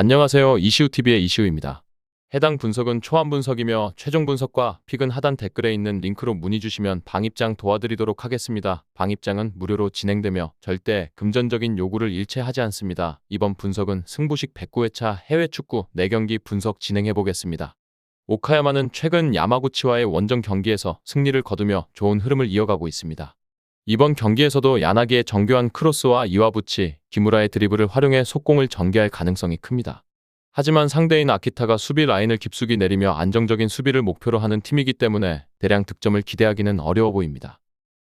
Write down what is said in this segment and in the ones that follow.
안녕하세요. 이시우TV의 이시우입니다. 해당 분석은 초안 분석이며 최종 분석과 픽은 하단 댓글에 있는 링크로 문의 주시면 방입장 도와드리도록 하겠습니다. 방입장은 무료로 진행되며 절대 금전적인 요구를 일체하지 않습니다. 이번 분석은 승부식 109회차 해외 축구 4경기 분석 진행해 보겠습니다. 오카야마는 최근 야마구치와의 원정 경기에서 승리를 거두며 좋은 흐름을 이어가고 있습니다. 이번 경기에서도 야나기의 정교한 크로스와 이와부치, 기무라의 드리블을 활용해 속공을 전개할 가능성이 큽니다. 하지만 상대인 아키타가 수비 라인을 깊숙이 내리며 안정적인 수비를 목표로 하는 팀이기 때문에 대량 득점을 기대하기는 어려워 보입니다.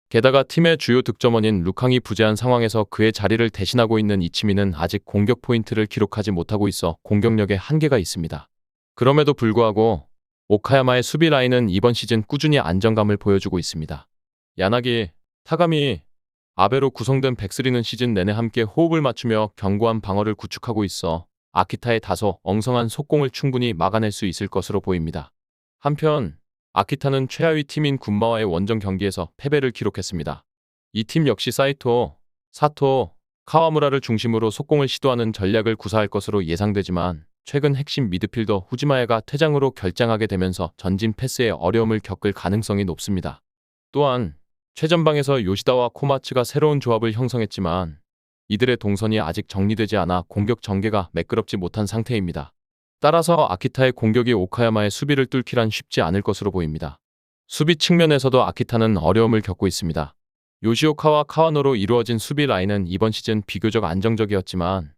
게다가 팀의 주요 득점원인 루캉이 부재한 상황에서 그의 자리를 대신하고 있는 이치미는 아직 공격 포인트를 기록하지 못하고 있어 공격력에 한계가 있습니다. 그럼에도 불구하고 오카야마의 수비 라인은 이번 시즌 꾸준히 안정감을 보여주고 있습니다. 야나기, 타가미, 아베로 구성된 백스리는 시즌 내내 함께 호흡을 맞추며 견고한 방어를 구축하고 있어 아키타의 다소 엉성한 속공을 충분히 막아낼 수 있을 것으로 보입니다. 한편 아키타는 최하위 팀인 군마와의 원정 경기에서 패배를 기록했습니다. 이 팀 역시 사이토, 사토, 카와무라를 중심으로 속공을 시도하는 전략을 구사할 것으로 예상되지만 최근 핵심 미드필더 후지마야가 퇴장으로 결장하게 되면서 전진 패스에 어려움을 겪을 가능성이 높습니다. 또한 최전방에서 요시다와 코마츠가 새로운 조합을 형성했지만 이들의 동선이 아직 정리되지 않아 공격 전개가 매끄럽지 못한 상태입니다. 따라서 아키타의 공격이 오카야마의 수비를 뚫기란 쉽지 않을 것으로 보입니다. 수비 측면에서도 아키타는 어려움을 겪고 있습니다. 요시오카와 카와노로 이루어진 수비 라인은 이번 시즌 비교적 안정적이었지만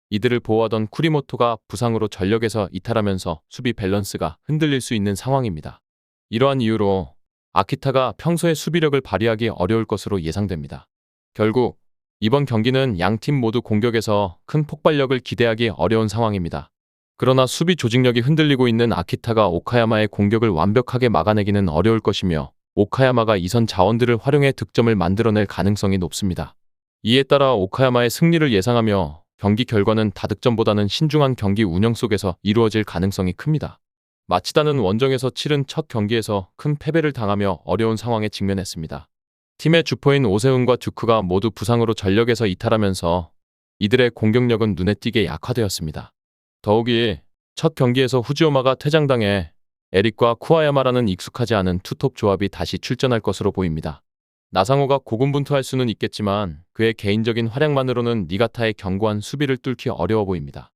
이들을 보호하던 쿠리모토가 부상으로 전력에서 이탈하면서 수비 밸런스가 흔들릴 수 있는 상황입니다. 이러한 이유로 아키타가 평소의 수비력을 발휘하기 어려울 것으로 예상됩니다. 결국 이번 경기는 양팀 모두 공격에서 큰 폭발력을 기대하기 어려운 상황입니다. 그러나 수비 조직력이 흔들리고 있는 아키타가 오카야마의 공격을 완벽하게 막아내기는 어려울 것이며 오카야마가 이선 자원들을 활용해 득점을 만들어낼 가능성이 높습니다. 이에 따라 오카야마의 승리를 예상하며 경기 결과는 다득점보다는 신중한 경기 운영 속에서 이루어질 가능성이 큽니다. 마치다는 원정에서 치른 첫 경기에서 큰 패배를 당하며 어려운 상황에 직면했습니다. 팀의 주포인 오세훈과 듀크가 모두 부상으로 전력에서 이탈하면서 이들의 공격력은 눈에 띄게 약화되었습니다. 더욱이 첫 경기에서 후지오마가 퇴장당해 에릭과 쿠와야마라는 익숙하지 않은 투톱 조합이 다시 출전할 것으로 보입니다. 나상호가 고군분투할 수는 있겠지만 그의 개인적인 활약만으로는 니가타의 견고한 수비를 뚫기 어려워 보입니다.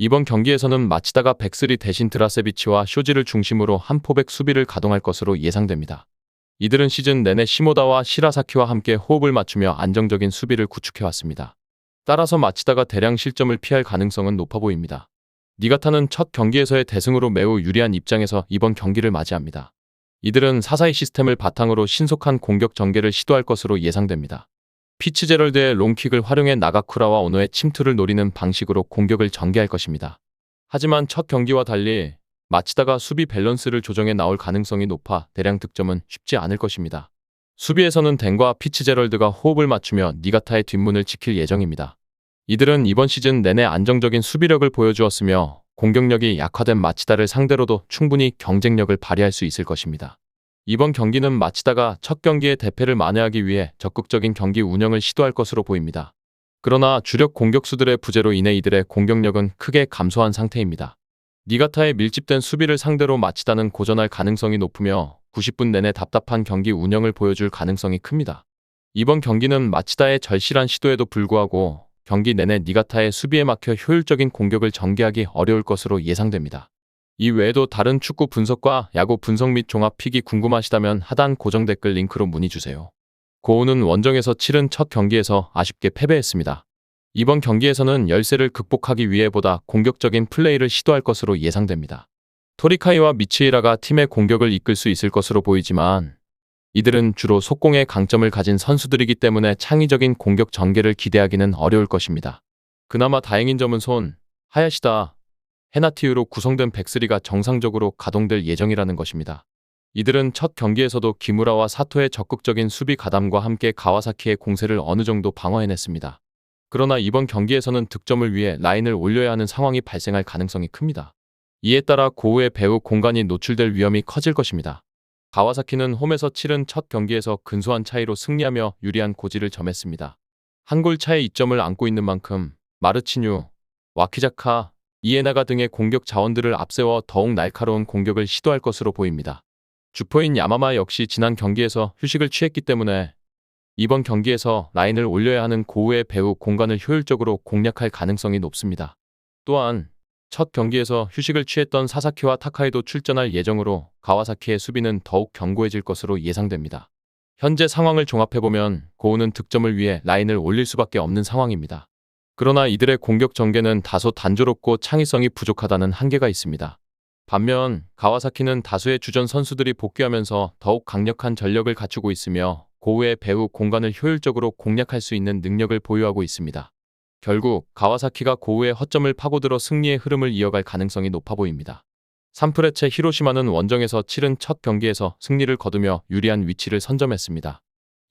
이번 경기에서는 마치다가 백스리 대신 드라세비치와 쇼지를 중심으로 한 포백 수비를 가동할 것으로 예상됩니다. 이들은 시즌 내내 시모다와 시라사키와 함께 호흡을 맞추며 안정적인 수비를 구축해왔습니다. 따라서 마치다가 대량 실점을 피할 가능성은 높아 보입니다. 니가타는 첫 경기에서의 대승으로 매우 유리한 입장에서 이번 경기를 맞이합니다. 이들은 사사이 시스템을 바탕으로 신속한 공격 전개를 시도할 것으로 예상됩니다. 피츠제럴드의 롱킥을 활용해 나가쿠라와 오노의 침투를 노리는 방식으로 공격을 전개할 것입니다. 하지만 첫 경기와 달리 마치다가 수비 밸런스를 조정해 나올 가능성이 높아 대량 득점은 쉽지 않을 것입니다. 수비에서는 덴과 피츠제럴드가 호흡을 맞추며 니가타의 뒷문을 지킬 예정입니다. 이들은 이번 시즌 내내 안정적인 수비력을 보여주었으며 공격력이 약화된 마치다를 상대로도 충분히 경쟁력을 발휘할 수 있을 것입니다. 이번 경기는 마치다가 첫 경기의 대패를 만회하기 위해 적극적인 경기 운영을 시도할 것으로 보입니다. 그러나 주력 공격수들의 부재로 인해 이들의 공격력은 크게 감소한 상태입니다. 니가타의 밀집된 수비를 상대로 마치다는 고전할 가능성이 높으며 90분 내내 답답한 경기 운영을 보여줄 가능성이 큽니다. 이번 경기는 마치다의 절실한 시도에도 불구하고 경기 내내 니가타의 수비에 막혀 효율적인 공격을 전개하기 어려울 것으로 예상됩니다. 이 외에도 다른 축구 분석과 야구 분석 및 종합 픽이 궁금하시다면 하단 고정 댓글 링크로 문의 주세요. 고우는 원정에서 치른 첫 경기에서 아쉽게 패배했습니다. 이번 경기에서는 열세를 극복하기 위해 보다 공격적인 플레이를 시도할 것으로 예상됩니다. 토리카이와 미츠이라가 팀의 공격을 이끌 수 있을 것으로 보이지만 이들은 주로 속공의 강점을 가진 선수들이기 때문에 창의적인 공격 전개를 기대하기는 어려울 것입니다. 그나마 다행인 점은 하야시다, 헤나티우로 구성된 백스리가 정상적으로 가동될 예정이라는 것입니다. 이들은 첫 경기에서도 기무라와 사토의 적극적인 수비 가담과 함께 가와사키의 공세를 어느 정도 방어해냈습니다. 그러나 이번 경기에서는 득점을 위해 라인을 올려야 하는 상황이 발생할 가능성이 큽니다. 이에 따라 고우의 배후 공간이 노출될 위험이 커질 것입니다. 가와사키는 홈에서 치른 첫 경기에서 근소한 차이로 승리하며 유리한 고지를 점했습니다. 한 골 차의 이점을 안고 있는 만큼 마르치뉴, 와키자카, 이에나가 등의 공격 자원들을 앞세워 더욱 날카로운 공격을 시도할 것으로 보입니다. 주포인 야마마 역시 지난 경기에서 휴식을 취했기 때문에 이번 경기에서 라인을 올려야 하는 고우의 배후 공간을 효율적으로 공략할 가능성이 높습니다. 또한 첫 경기에서 휴식을 취했던 사사키와 타카이도 출전할 예정으로 가와사키의 수비는 더욱 견고해질 것으로 예상됩니다. 현재 상황을 종합해보면 고우는 득점을 위해 라인을 올릴 수밖에 없는 상황입니다. 그러나 이들의 공격 전개는 다소 단조롭고 창의성이 부족하다는 한계가 있습니다. 반면 가와사키는 다수의 주전 선수들이 복귀하면서 더욱 강력한 전력을 갖추고 있으며 고우의 배후 공간을 효율적으로 공략할 수 있는 능력을 보유하고 있습니다. 결국 가와사키가 고우의 허점을 파고들어 승리의 흐름을 이어갈 가능성이 높아 보입니다. 산프레체 히로시마는 원정에서 치른 첫 경기에서 승리를 거두며 유리한 위치를 선점했습니다.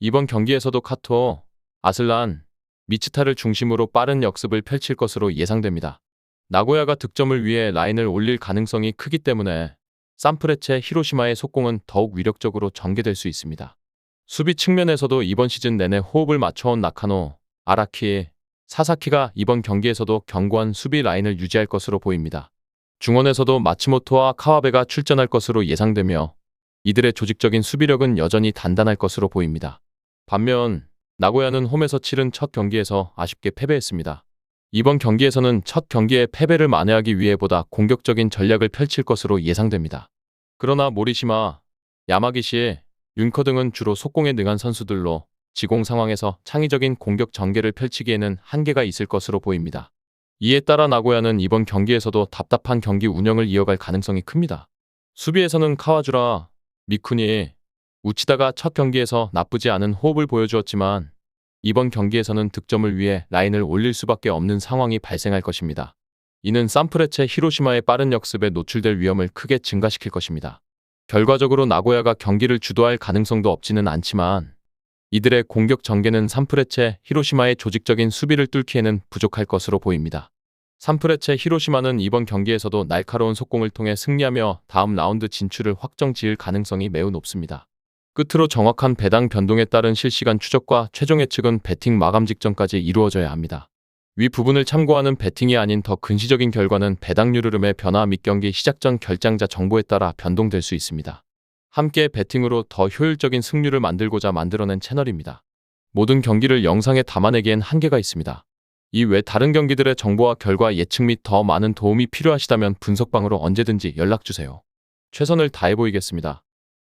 이번 경기에서도 카토, 아슬란, 미츠타를 중심으로 빠른 역습을 펼칠 것으로 예상됩니다. 나고야가 득점을 위해 라인을 올릴 가능성이 크기 때문에 산프레체 히로시마의 속공은 더욱 위력적으로 전개될 수 있습니다. 수비 측면에서도 이번 시즌 내내 호흡을 맞춰온 나카노, 아라키, 사사키가 이번 경기에서도 견고한 수비 라인을 유지할 것으로 보입니다. 중원에서도 마츠모토와 카와베가 출전할 것으로 예상되며 이들의 조직적인 수비력은 여전히 단단할 것으로 보입니다. 반면 나고야는 홈에서 치른 첫 경기에서 아쉽게 패배했습니다. 이번 경기에서는 첫 경기의 패배를 만회하기 위해 보다 공격적인 전략을 펼칠 것으로 예상됩니다. 그러나 모리시마, 야마기시, 윤커 등은 주로 속공에 능한 선수들로 지공 상황에서 창의적인 공격 전개를 펼치기에는 한계가 있을 것으로 보입니다. 이에 따라 나고야는 이번 경기에서도 답답한 경기 운영을 이어갈 가능성이 큽니다. 수비에서는 카와주라, 미쿠니, 우치다가 첫 경기에서 나쁘지 않은 호흡을 보여주었지만 이번 경기에서는 득점을 위해 라인을 올릴 수밖에 없는 상황이 발생할 것입니다. 이는 산프레체 히로시마의 빠른 역습에 노출될 위험을 크게 증가시킬 것입니다. 결과적으로 나고야가 경기를 주도할 가능성도 없지는 않지만 이들의 공격 전개는 산프레체 히로시마의 조직적인 수비를 뚫기에는 부족할 것으로 보입니다. 산프레체 히로시마는 이번 경기에서도 날카로운 속공을 통해 승리하며 다음 라운드 진출을 확정 지을 가능성이 매우 높습니다. 끝으로 정확한 배당 변동에 따른 실시간 추적과 최종 예측은 배팅 마감 직전까지 이루어져야 합니다. 위 부분을 참고하는 배팅이 아닌 더 근시적인 결과는 배당률 흐름의 변화 및 경기 시작 전 결장자 정보에 따라 변동될 수 있습니다. 함께 배팅으로 더 효율적인 승률을 만들고자 만들어낸 채널입니다. 모든 경기를 영상에 담아내기엔 한계가 있습니다. 이외 다른 경기들의 정보와 결과 예측 및 더 많은 도움이 필요하시다면 분석방으로 언제든지 연락주세요. 최선을 다해 보이겠습니다.